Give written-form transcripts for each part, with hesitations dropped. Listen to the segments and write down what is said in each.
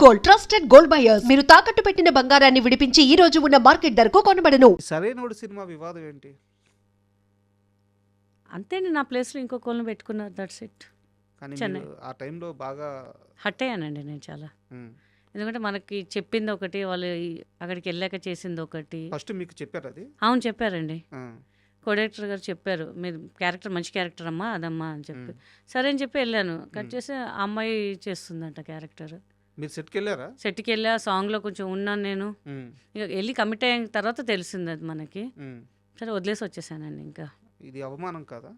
Gold, trusted gold buyers. మీరు తాకట్టు పెట్టిన బంగారాన్ని విడిపించి ఈ రోజు ఉన్న మార్కెట్ ధరకు కొనబడను. సరైనోడు సినిమా వివాదం ఏంటి? అంతేండి, నా ప్లేస్లో ఇంకొకళ్ళని పెట్టుకున్నారు, దట్స్ ఇట్. కానీ చెన్నై. మీరు ఆ టైంలో బాగా హట్ అయ్యానండి నేను చాలా. ఉమ్. ఎందుకంటే మనకి చెప్పింది ఒకటి, వాళ్ళు అక్కడికి వెళ్ళాక చేసింది ఒకటి. ఫస్ట్ మీకు చెప్పారు అది? అవును, చెప్పారండి. ఆ. కోడైరెక్టర్ గారు చెప్పారు, మీరు క్యారెక్టర్ మంచి క్యారెక్టర్ అమ్మా అదమ్మా అని చెప్పి. సరే అని చెప్పి వెళ్ళాను. కట్ చేసి ఆ అమ్మాయి చేస్తుందంట క్యారెక్టర్. మీరు సెట్కి వెళ్ళారా? సెట్కి వెళ్ళా, సాంగ్లో కొంచెం ఉన్నాను నేను. ఉమ్. ఇక వెళ్ళి కమిట్ అయిన తర్వాత తెలిసింది అది మనకి. ఉమ్. సరే వదిలేసి వచ్చేసానండి. ఇంకా ఇది అవమానం కాదా?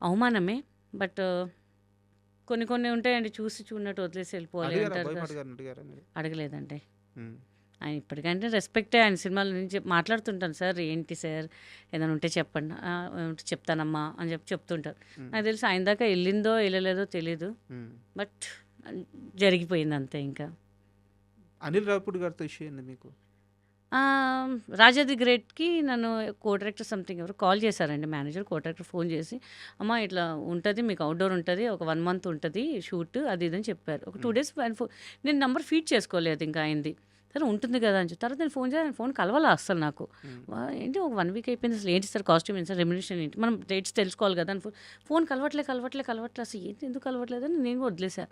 అవమానమే, బట్ కొన్ని కొన్ని ఉంటాయండి, చూసి చూడనట్టు వదిలేసి వెళ్ళిపోవాలి అడిగారా? అంటారు కదా. భయపడగారు అడిగారా మీరు? అడగలేదండి. ఉమ్. ఆయన ఇప్పటికంటే రెస్పెక్టే, ఆయన సినిమాల నుంచి మాట్లాడుతుంటాను, సార్ ఏంటి సార్ ఏదైనా ఉంటే చెప్పండి, ఉంటే చెప్తానమ్మా అని చెప్పి చెప్తుంటారు. నాకు తెలిసి ఆయన దాకా వెళ్ళిందో వెళ్ళలేదో తెలీదు, ఉమ్. బట్ జరిగిపోయింది అంతే. ఇంకా అనిల్ రావిపూడి గారితో ఇష్యూ ఏంది మీకు? రాజా ది గ్రేట్కి నన్ను కో డైరెక్టర్ సంథింగ్ ఎవరు కాల్ చేశారండి, మేనేజర్. కో డైరెక్టర్ ఫోన్ చేసి, అమ్మ ఇట్లా ఉంటుంది మీకు, అవుట్డోర్ ఉంటుంది, ఒక 1 month ఉంటుంది షూట్, అది ఇదని చెప్పారు. ఒక 2 days నేను నెంబర్ ఫీడ్ చేసుకోలేదు ఇంకా అయింది. సరే ఉంటుంది కదా అని చెప్పి తర్వాత నేను ఫోన్ చేయాలి, ఫోన్ కలవాలా అసలు నాకు. ఏంటి ఒక 1 week అయిపోయింది, అసలు ఏంటి సార్ కాస్ట్యూమ్ ఏంటి సార్, రెమ్యునేషన్ ఏంటి, మనం డేట్స్ తెలుసుకోవాలి కదా అని ఫోన్ కలవట్లే అసలు ఏంటి ఎందుకు కలవట్లేదని నేను వదిలేసా.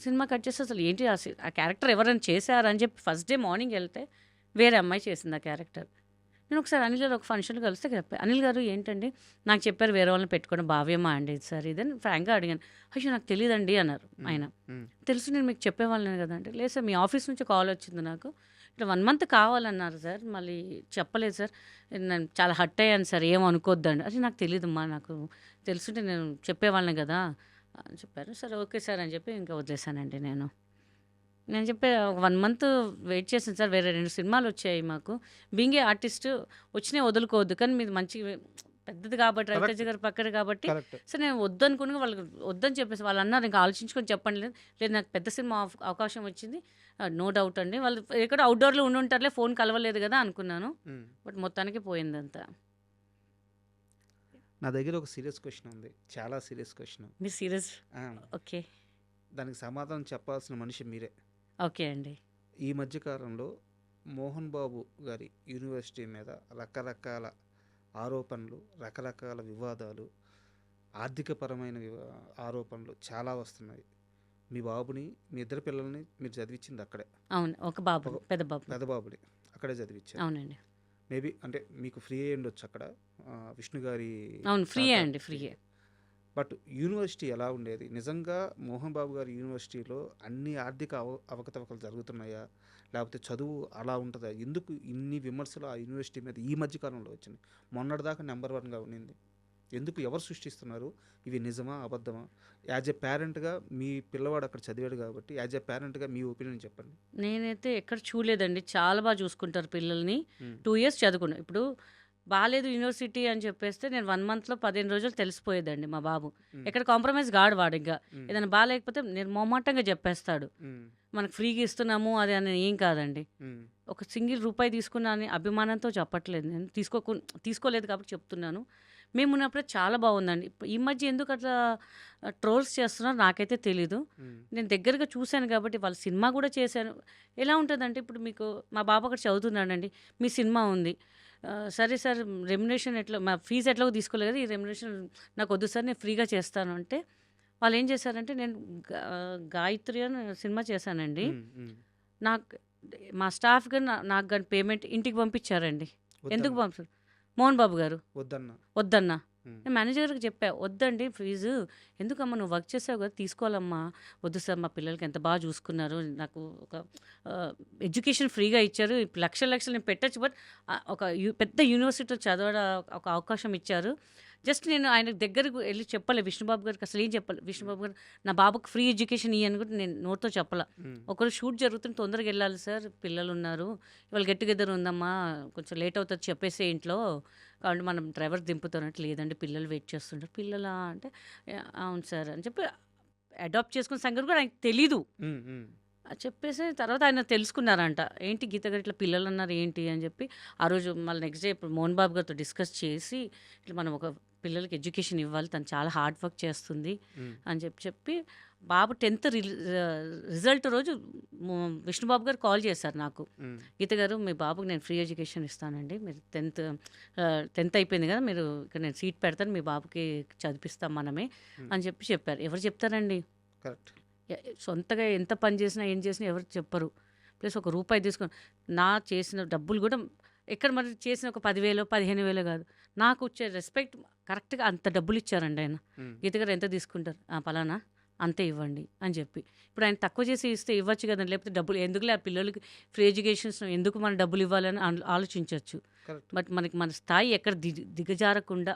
సినిమా కట్ చేస్తే అసలు ఏంటి ఆ క్యారెక్టర్ ఎవరైనా చేశారని చెప్పి ఫస్ట్ డే మార్నింగ్ వెళ్తే వేరే అమ్మాయి చేసింది ఆ క్యారెక్టర్. నేను ఒకసారి అనిల్ గారు ఒక ఫంక్షన్లో కలిస్తే చెప్పాను, అనిల్ గారు ఏంటండి నాకు చెప్పారు వేరే వాళ్ళని పెట్టుకోవడం భావ్యమా అండి సార్ ఇదని ఫ్రాంక్గా అడిగాను. అయ్యో నాకు తెలియదండి అన్నారు ఆయన. తెలుసు నేను మీకు చెప్పేవాళ్ళని కదా అంటే, లేదు సార్ మీ ఆఫీస్ నుంచి కాల్ వచ్చింది నాకు, ఇట్లా 1 month కావాలన్నారు సార్, మళ్ళీ చెప్పలేదు సార్, నేను చాలా హట్ అయ్యాను సార్, ఏం అనుకోద్దండి. అది నాకు తెలియదమ్మా, నాకు తెలుసుంటే నేను చెప్పేవాళ్ళని కదా అని చెప్పారు. సరే ఓకే సార్ అని చెప్పి ఇంకా వదిలేశానండి నేను. నేను చెప్పే ఒక 1 month వెయిట్ చేసాను సార్, వేరే 2 సినిమాలు వచ్చాయి మాకు, బీయింగ్ ఏ ఆర్టిస్ట్ వచ్చినాయి వదులుకోవద్దు, కానీ మీది మంచి పెద్దది కాబట్టి రవితేజ గారు పక్కన కాబట్టి కరెక్ట్. సరే నేను వద్దనుకుని వాళ్ళకి వద్దని చెప్పేసి వాళ్ళు అన్నారు, ఇంకా ఆలోచించుకొని చెప్పండి. లేదు నాకు పెద్ద సినిమా అవకాశం వచ్చింది, నో డౌట్ అండి, వాళ్ళు ఎక్కడ అవుట్డోర్లో ఉండి ఉంటారులే, ఫోన్ కలవలేదు కదా అనుకున్నాను, బట్ మొత్తానికి పోయిందంతా. నా దగ్గర ఒక సీరియస్ క్వశ్చన్ ఉంది, చాలా సీరియస్ క్వశ్చన్. మీరు సీరియస్? ఓకే దానికి సమాధానం చెప్పాల్సిన మనిషి మీరే. ఓకే అండి. ఈ మధ్యకాలంలో మోహన్ బాబు గారి యూనివర్సిటీ మీద రకరకాల ఆరోపణలు, రకరకాల వివాదాలు, ఆర్థికపరమైన ఆరోపణలు చాలా వస్తున్నాయి. మీ బాబుని, మీ ఇద్దరు పిల్లల్ని మీరు చదివించింది అక్కడే. అవును, ఒక బాబు, పెద్ద బాబు. పెద్ద బాబుని అక్కడే చదివించారు. అవునండి. మేబీ అంటే మీకు ఫ్రీ అయ్యి ఉండొచ్చు అక్కడ, విష్ణు గారి. అవును, ఫ్రీ అండి, ఫ్రీయే. బట్ యూనివర్సిటీ ఎలా ఉండేది నిజంగా? మోహన్ బాబు గారి యూనివర్సిటీలో అన్ని ఆర్థిక అవకతవకలు జరుగుతున్నాయా, లేకపోతే చదువు అలా ఉంటుందా? ఎందుకు ఇన్ని విమర్శలు ఆ యూనివర్సిటీ మీద ఈ మధ్యకాలంలో వచ్చినాయి? మొన్నటిదాకా నెంబర్ 1గా ఉండింది. ఎందుకు, ఎవరు సృష్టిస్తున్నారు? ఇవి నిజమా అబద్ధమా? యాజ్ ఎ పేరెంట్గా, మీ పిల్లవాడు అక్కడ చదివాడు కాబట్టి యాజ్ ఎ పేరెంట్గా మీ ఒపీనియన్ చెప్పండి. నేనైతే ఎక్కడ చూడలేదండి, చాలా బాగా చూసుకుంటారు పిల్లల్ని. 2 years చదువుకున్నాను. ఇప్పుడు బాలేదు యూనివర్సిటీ అని చెప్పేస్తే నేను 1 monthలో 15 రోజులు తెలిసిపోయేదండి మా బాబు. ఎక్కడ కాంప్రమైజ్ కాడు వాడు, ఇంకా ఏదైనా బాగాలేకపోతే నేను మొహమాటంగా చెప్పేస్తాడు. మనకు ఫ్రీగా ఇస్తున్నాము అది అని ఏం కాదండి, ఒక సింగిల్ రూపాయి తీసుకున్నా అని అభిమానంతో చెప్పట్లేదు, నేను తీసుకోలేదు కాబట్టి చెప్తున్నాను. మేము ఉన్నప్పుడే చాలా బాగుందండి. ఈ మధ్య ఎందుకు అట్లా ట్రోల్స్ చేస్తున్నారో నాకైతే తెలీదు. నేను దగ్గరగా చూశాను కాబట్టి, వాళ్ళ సినిమా కూడా చేశాను. ఎలా ఉంటుందంటే, ఇప్పుడు మీకు మా బాబు అక్కడ చదువుతున్నాడండి, మీ సినిమా ఉంది, సరే సార్ రెమ్యునేషన్ ఎట్లా, మా ఫీజు ఎట్లాగో తీసుకోలేదు కదా, ఈ రెమ్యునేషన్ నాకు వద్దు సార్ నేను ఫ్రీగా చేస్తాను అంటే, వాళ్ళు ఏం చేశారంటే, నేను గాయత్రి అని సినిమా చేశానండి, నాకు మా స్టాఫ్ కానీ నాకు కానీ పేమెంట్ ఇంటికి పంపించారండి. ఎందుకు పంపించారు? మోహన్ బాబు గారు వద్దన్నా. నేను మేనేజర్ గారికి చెప్పా, వద్దండి ఫీజు ఎందుకమ్మా, నువ్వు వర్క్ చేసావు కదా తీసుకోవాలమ్మా, వద్దు సార్ మా పిల్లలకి ఎంత బాగా చూసుకున్నారు, నాకు ఒక ఎడ్యుకేషన్ ఫ్రీగా ఇచ్చారు, లక్షలు నేను పెట్టచ్చు, బట్ ఒక పెద్ద యూనివర్సిటీలో చదవడం ఒక అవకాశం ఇచ్చారు. జస్ట్ నేను ఆయన దగ్గరకు వెళ్ళి చెప్పలే విష్ణుబాబు గారికి, అసలు ఏం చెప్పాలి, విష్ణుబాబు గారు నా బాబుకి ఫ్రీ ఎడ్యుకేషన్ ఇవ్వని కూడా నేను నోట్తో చెప్పాల. ఒకరు షూట్ జరుగుతుంది, తొందరగా వెళ్ళాలి సార్, పిల్లలు ఉన్నారు, ఇవాళ గెట్ టుగెదర్ ఉందమ్మా, కొంచెం లేట్ అవుతుంది చెప్పేసి ఇంట్లో, కాబట్టి మనం డ్రైవర్ దింపుతానంటే, లేదండి పిల్లలు వెయిట్ చేస్తుంటారు. పిల్లలా అంటే అవును సార్ అని చెప్పి అడాప్ట్ చేసుకున్న సంగతి కూడా ఆయనకు తెలీదు. చెప్పేసి తర్వాత ఆయన తెలుసుకున్నారంట, ఏంటి గీత గారు ఇట్లా పిల్లలు అన్నారు ఏంటి అని చెప్పి. ఆ రోజు మళ్ళీ నెక్స్ట్ డే ఇప్పుడు మోహన్ బాబు గారితో డిస్కస్ చేసి, ఇట్లా మనం ఒక పిల్లలకి ఎడ్యుకేషన్ ఇవ్వాలి, తను చాలా హార్డ్ వర్క్ చేస్తుంది అని చెప్పి బాబు 10th రిజల్ట్ రోజు విష్ణుబాబు గారు కాల్ చేశారు నాకు. ఉమ్, గీత గారు, మీ బాబుకి నేను ఫ్రీ ఎడ్యుకేషన్ ఇస్తానండి. మీరు 10th అయిపోయింది కదా, మీరు ఇక్కడ నేను సీట్ పెడతాను, మీ బాబుకి చదివిస్తాం మనమే అని చెప్పారు. ఎవరు చెప్తారండి? కరెక్ట్. సొంతగా ఎంత పని చేసినా ఏం చేసినా ఎవరు చెప్పరు. ప్లస్ ఒక రూపాయి తీసుకొని నా చేసిన డబ్బులు కూడా ఎక్కడ మరి చేసిన ఒక 10,000 15,000 కాదు, నాకు వచ్చే రెస్పెక్ట్ కరెక్ట్గా అంత డబ్బులు ఇచ్చారండి ఆయన. ఉమ్, గీత గారు ఎంత తీసుకుంటారు? పలానా అంతే ఇవ్వండి అని చెప్పి. ఇప్పుడు ఆయన తక్కువ చేసి ఇస్తే ఇవ్వచ్చు కదండి, లేకపోతే డబ్బులు ఎందుకులే, ఆ పిల్లలకి ఫ్రీ ఎడ్యుకేషన్స్ ఎందుకు మనం డబ్బులు ఇవ్వాలని ఆలోచించవచ్చు. కరెక్ట్. బట్ మనకి మన స్థాయి ఎక్కడ దిగజారకుండా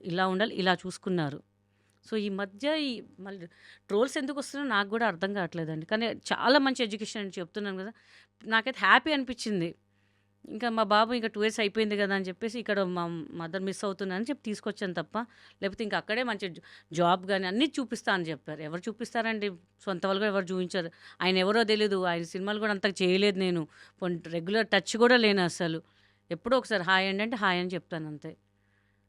ఇలా ఉండాలి, ఇలా చూసుకున్నారు. సో ఈ మధ్య మళ్ళీ ట్రోల్స్ ఎందుకు వస్తున్నాయో నాకు కూడా అర్థం కావట్లేదండి. కానీ చాలా మంచి ఎడ్యుకేషన్ అని చెప్తున్నాను కదా, నాకైతే హ్యాపీ అనిపించింది. ఇంకా మా బాబు ఇంకా 2 years అయిపోయింది కదా అని చెప్పేసి ఇక్కడ మా మదర్ మిస్ అవుతుందని చెప్పి తీసుకొచ్చాను తప్ప, లేకపోతే ఇంకా అక్కడే మంచి జాబ్ కానీ అన్నీ చూపిస్తా అని చెప్పారు. ఎవరు చూపిస్తారండి? సొంత వాళ్ళు కూడా ఎవరు చూపించారు. ఆయన ఎవరో తెలీదు, ఆయన సినిమాలు కూడా అంతగా చేయలేదు, నేను రెగ్యులర్ టచ్ కూడా లేను అసలు. ఎప్పుడో ఒకసారి హాయ్ అండి అంటే హాయ్ అని చెప్తాను అంతే.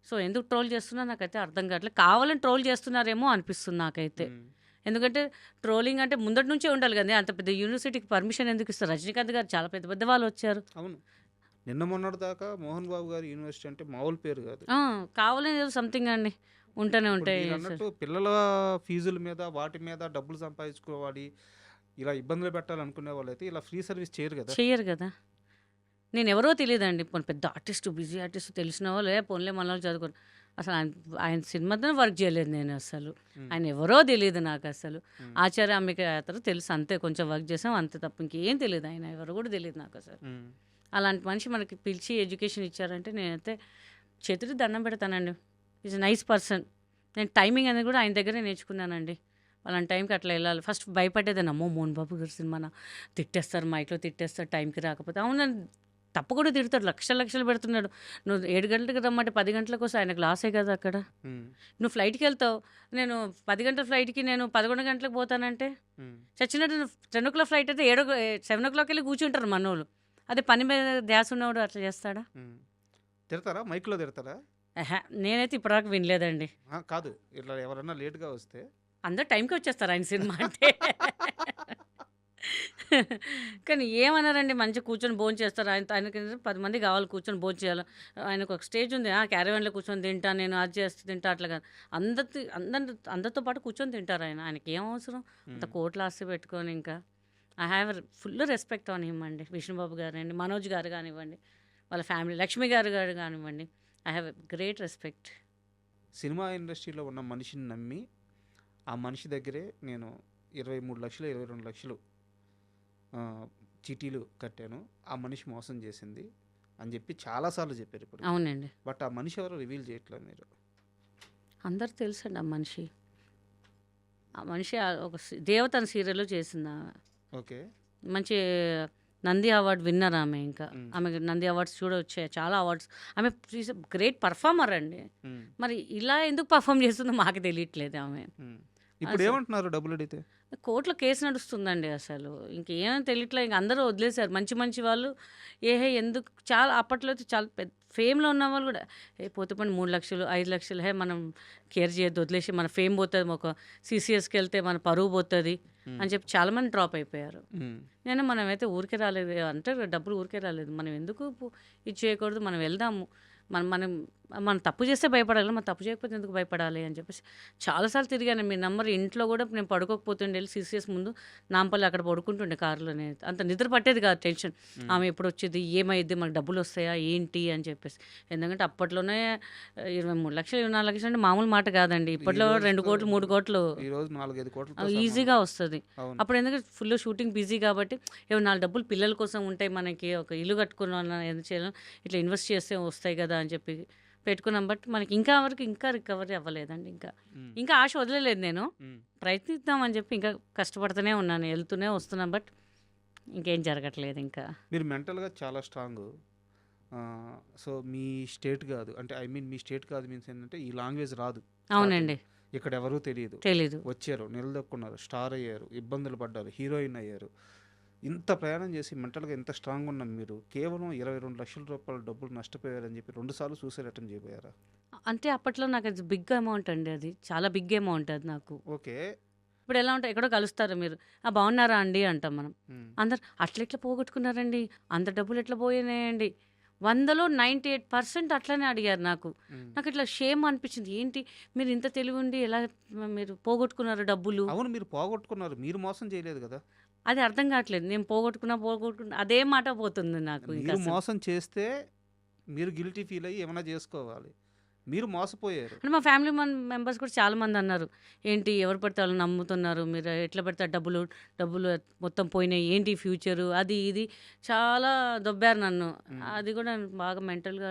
సో ఎందుకు ట్రోల్ చేస్తున్నా నాకైతే అర్థం కావట్లేదు. కావాలని ట్రోల్ చేస్తున్నారేమో అనిపిస్తుంది నాకైతే. ఉమ్, ఎందుకంటే ట్రోలింగ్ అంటే ముందటి నుంచే ఉండాలి కదా, అంత పెద్ద యూనివర్సిటీకి పర్మిషన్ ఎందుకు ఇస్తారు? రజనీకాంత్ గారు చాలా పెద్ద పెద్ద వాళ్ళు వచ్చారు. అవును. నిన్న మొన్నటి దాకా మోహన్ బాబు గారి యూనివర్సిటీ అంటే మామూలు పేరు కాదు. కావాలని ఏదో సంథింగ్ అండి ఉంటూనే ఇప్పుడు ఉంటాయి. మీరు అన్నట్టు పిల్లల ఫీజుల మీద వాటి మీద డబ్బులు సంపాదించుకోవాలి, ఇలా ఇబ్బందులు పెట్టాలనుకునే వాళ్ళైతే ఇలా ఫ్రీ సర్వీస్ చేయరు కదా. చెయ్యరు కదా. నేను ఎవరో తెలియదండి, పోనీ పెద్ద ఆర్టిస్ట్ బిజీ ఆర్టిస్ట్ తెలిసిన వాళ్ళే, పోన్లే మన వాళ్ళు చదువుకోరు. అసలు ఆయన సినిమాతో వర్క్ చేయలేదు నేను అసలు. ఆయన ఎవరో తెలియదు నాకు అసలు. ఆచార్య అంబిక యాత్ర తెలుసు అంతే, కొంచెం వర్క్ చేసాం అంతే తప్ప ఇంకేం తెలియదు. ఆయన ఎవరు కూడా తెలియదు నాకు అసలు. ఉమ్, అలాంటి మనిషి మనకి పిలిచి ఎడ్యుకేషన్ ఇచ్చారంటే నేనైతే చేతులు దండం పెడతానండి. Is nice person. నేను టైమింగ్ అనేది కూడా ఆయన దగ్గరే నేర్చుకున్నానండి. అలాంటి టైంకి అట్లా వెళ్ళాలి. ఫస్ట్ భయపడేదాన్ని, అమ్మో మోహన్ బాబు గారి సినిమా తిట్టేస్తారు, మైక్లో తిట్టేస్తారు టైంకి రాకపోతే. అవునండి, తప్పు కూడా తిడతాడు, లక్షలు పెడుతున్నాడు. నువ్వు 7 గంటలకు రమ్మంటే 10 గంటలకు వస్తే ఆయనకు లాసే కదా అక్కడ. ఉమ్, నువ్వు ఫ్లైట్కి వెళ్తావు, నేను 10 గంటల ఫ్లైట్కి నేను 11 గంటలకు పోతానంటే ఉమ్, చచ్చినట్టు. 10 o'clock ఫ్లైట్ అయితే 7 o'clock వెళ్ళి కూర్చుంటారు మనోళ్ళు. అదే పని మీద ధ్యాస ఉన్నవాడు అట్లా చేస్తాడా? ఉమ్. తిడతారా? మైక్లో తిడతారా? నేనైతే ఇప్పటిదాకా వినలేదండి. కాదు, ఇట్లా ఎవరన్నా లేట్గా వస్తే అందరు టైంకి వచ్చేస్తారు ఆయన సినిమా అంటే. కానీ ఏమన్నారండి, మంచిగా కూర్చొని భోజనం చేస్తారు. ఆయనకి 10 మంది కావాలి కూర్చొని భోజనం చేయాలి. ఆయనకు ఒక స్టేజ్ ఉంది, క్యారవాన్లో కూర్చొని తింటా, నేను అది చేస్తే తింటా, అట్లా కాదు. అందరితో పాటు కూర్చొని తింటారు ఆయన. ఆయనకి ఏం అవసరం అంత కోట్ల ఆస్తి పెట్టుకొని? ఇంకా I have full respect on him అండి. విష్ణుబాబు గారు అండి, మనోజ్ గారు కానివ్వండి, వాళ్ళ ఫ్యామిలీ, లక్ష్మి గారు కానివ్వండి, I have great respect. Cinema ఇండస్ట్రీలో ఉన్న మనిషిని నమ్మి ఆ మనిషి దగ్గరే నేను 23 లక్షలు 22 లక్షలు చీటీలు కట్టాను, ఆ మనిషి మోసం చేసింది అని చెప్పి చాలాసార్లు చెప్పారు ఇప్పుడు. అవునండి. బట్ ఆ మనిషి ఎవరో రివీల్ చేయట్లేదు మీరు. అందరు తెలుసండి ఆ మనిషి. ఒక దేవతన సీరియల్లో చేసింది. ఓకే. మంచి నంది అవార్డు విన్నర్ ఆమె. ఇంకా ఆమె నంది అవార్డ్స్ కూడా వచ్చాయి, చాలా అవార్డ్స్. ఆమె గ్రేట్ పర్ఫార్మర్ అండి. మరి ఇలా ఎందుకు పర్ఫామ్ చేస్తుందో మాకు తెలియట్లేదు ఆమె. ఇప్పుడు ఏమంటున్నారు డబ్బులు అడిగితే? కోర్టులో కేసు నడుస్తుందండి అసలు. ఇంకేమని తెలియట్లేదు. ఇంక అందరూ వదిలేశారు మంచి వాళ్ళు. ఎందుకు చాలా అప్పట్లో అయితే చాలా పెద్ద ఫేమ్లో ఉన్న వాళ్ళు కూడా పోతే పని 3 లక్షలు 5 లక్షలు మనం కేర్ చేయొద్దు, వదిలేసి మన ఫేమ్ పోతుంది, ఒక CCSకి వెళ్తే మన పరువు పోతుంది అని చెప్పి చాలామంది డ్రాప్ అయిపోయారు. మనమైతే ఊరికే రాలేదు అంటే, డబ్బులు ఊరికే రాలేదు. మనం ఎందుకు ఇది చేయకూడదు, మనం వెళ్దాము. మనం తప్పు చేస్తే భయపడాలి, మనం తప్పు చేయకపోతే ఎందుకు భయపడాలి అని చెప్పేసి చాలాసార్లు తిరిగాను. మీ నెంబర్ ఇంట్లో కూడా నేను పడుకోకపోతుండే, వెళ్ళి CCS ముందు నాంపల్లి అక్కడ పడుకుంటుండే కారులోనే. అంత నిద్ర పట్టేది కాదు, టెన్షన్. ఆమె ఎప్పుడు వచ్చేది, ఏమైద్ది, మనకు డబ్బులు వస్తాయా ఏంటి అని చెప్పేసి. ఎందుకంటే అప్పట్లోనే 23 లక్షలు 24 లక్షలు అంటే మామూలు మాట కాదండి. ఇప్పట్లో 2 కోట్లు 3 కోట్లు ఈరోజు 4-5 కోట్లు ఈజీగా వస్తుంది. అప్పుడు ఎందుకంటే ఫుల్ షూటింగ్ బిజీ కాబట్టి ఏమో 4 డబ్బులు పిల్లల కోసం ఉంటాయి, మనకి ఒక ఇల్లు కట్టుకున్న ఎంత చేయాలి, ఇట్లా ఇన్వెస్ట్ చేస్తే వస్తాయి కదా అని చెప్పి పెట్టుకున్నాం. బట్ మనకి ఇంకా రికవరీ అవ్వలేదండి. ఇంకా ఆశ వదిలేదు. నేను ప్రయత్నిద్దామని చెప్పి ఇంకా కష్టపడుతూనే ఉన్నాను, వెళ్తూనే వస్తున్నాను. బట్ ఇంకేం జరగట్లేదు. ఇంకా మీరు మెంటల్గా చాలా స్ట్రాంగ్. సో మీ స్టేట్ కాదు అంటే, మీ స్టేట్ కాదు మీన్స్ ఏంటంటే ఈ లాంగ్వేజ్ రాదు. అవునండి. ఇక్కడ ఎవరూ తెలీదు, వచ్చారు, నిలదొక్కున్నారు, స్టార్ అయ్యారు, ఇబ్బందులు పడ్డారు, హీరోయిన్ అయ్యారు. ఇంత ప్రయాణం చేసి మెంటల్గా ఎంత స్ట్రాంగ్ ఉన్న మీరు కేవలం 22 లక్షల రూపాయల డబ్బులు నష్టపోయారని చెప్పి 2 సార్లు సూసైడ్ అటెంప్ట్ చేయబోయారా? అంటే అప్పట్లో నాకు అది బిగ్ అమౌంట్ అండి, అది చాలా బిగ్ అమౌంట్ అది నాకు. ఓకే. ఇప్పుడు ఎలా ఉంటాయి, ఎక్కడో కలుస్తారు మీరు, బాగున్నారా అండి అంటాం మనం. ఉమ్, అందరు అట్లా ఎట్లా పోగొట్టుకున్నారండి, అంత డబ్బులు ఎట్లా పోయినాయండి, 100లో 98% అట్లనే అడిగారు నాకు. ఉమ్. నాకు ఇట్లా షేమ్ అనిపించింది, ఏంటి మీరు ఇంత తెలివి ఉండి ఎలా మీరు పోగొట్టుకున్నారు డబ్బులు, అవును, మీరు పోగొట్టుకున్నారు, మీరు మోసం చేయలేదు కదా. అది అర్థం కావట్లేదు. నేను పోగొట్టుకున్నా అదే మాట పోతుంది నాకు. ఇంకా మీరు అసలు మోసం చేస్తే మీరు గిల్టీ ఫీల్ అయ్యి ఏమైనా చేసుకోవాలి, మీరు మోసపోయారు. అంటే మా ఫ్యామిలీ మెంబర్స్ కూడా చాలా మంది అన్నారు, ఏంటి ఎవరు పడితే వాళ్ళు నమ్ముతున్నారు, మీరు ఎట్లా పెడితే డబ్బులు డబ్బులు మొత్తం పోయినాయి, ఏంటి ఫ్యూచరు, అది ఇది చాలా దొబ్బారు నన్ను. ఉమ్, అది కూడా బాగా మెంటల్గా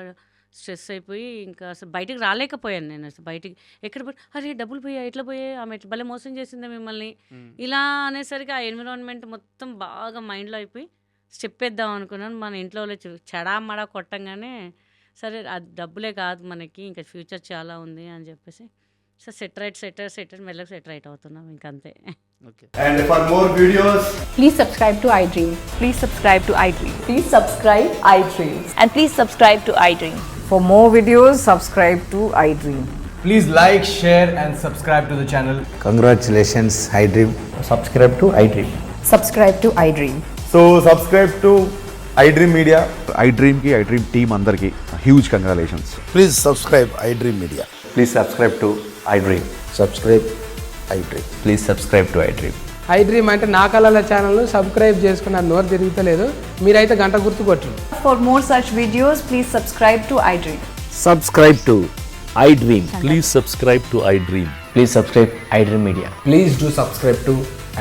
స్ట్రెస్ అయిపోయి ఇంకా అసలు బయటికి రాలేకపోయాను. నేను అసలు బయటికి ఎక్కడ పోయి అరే డబ్బులు పోయాయి, ఎట్లా పోయాయి, ఆమె ఎట్లా భలే మోసం చేసిందే మిమ్మల్ని, ఉమ్, ఇలా అనేసరికి ఆ ఎన్విరాన్మెంట్ మొత్తం బాగా మైండ్లో అయిపోయి స్టెప్ వేద్దాం అనుకున్నాను. మన ఇంట్లో వాళ్ళు చెడామడా కొట్టంగానే సరే అది డబ్బులే కాదు మనకి, ఇంకా ఫ్యూచర్ చాలా ఉంది అని చెప్పేసి సో సెట్ రైట్ మెల్లగా సెట్ రైట్ అవుతున్నాం ఇంకంతే. Okay. And for more videos, Please subscribe to iDream. Please subscribe to iDream. Please subscribe iDream. And please subscribe to iDream. For more videos, subscribe to iDream. please like, share and subscribe to the channel. Congratulations, iDream. Subscribe to iDream. Subscribe to iDream. So subscribe to iDream Media. iDream ki iDream team అందరికి huge congratulations. Please subscribe iDream Media. Please subscribe to iDream. Subscribe iDream. Please subscribe to iDream. iDream అంటే నా కళల ఛానల్ను subscribe చేసుకున్న నోరు తిరుగుతలేదు, మీరైతే గంట గుర్తు కొట్టండి. For more such videos, please subscribe to iDream. Subscribe to iDream. Please subscribe to iDream. Please subscribe iDream Media. Please do subscribe to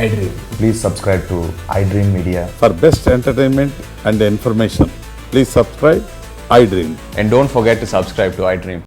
iDream. Please subscribe to iDream Media. For best entertainment and information, please subscribe iDream. And don't forget to subscribe to iDream.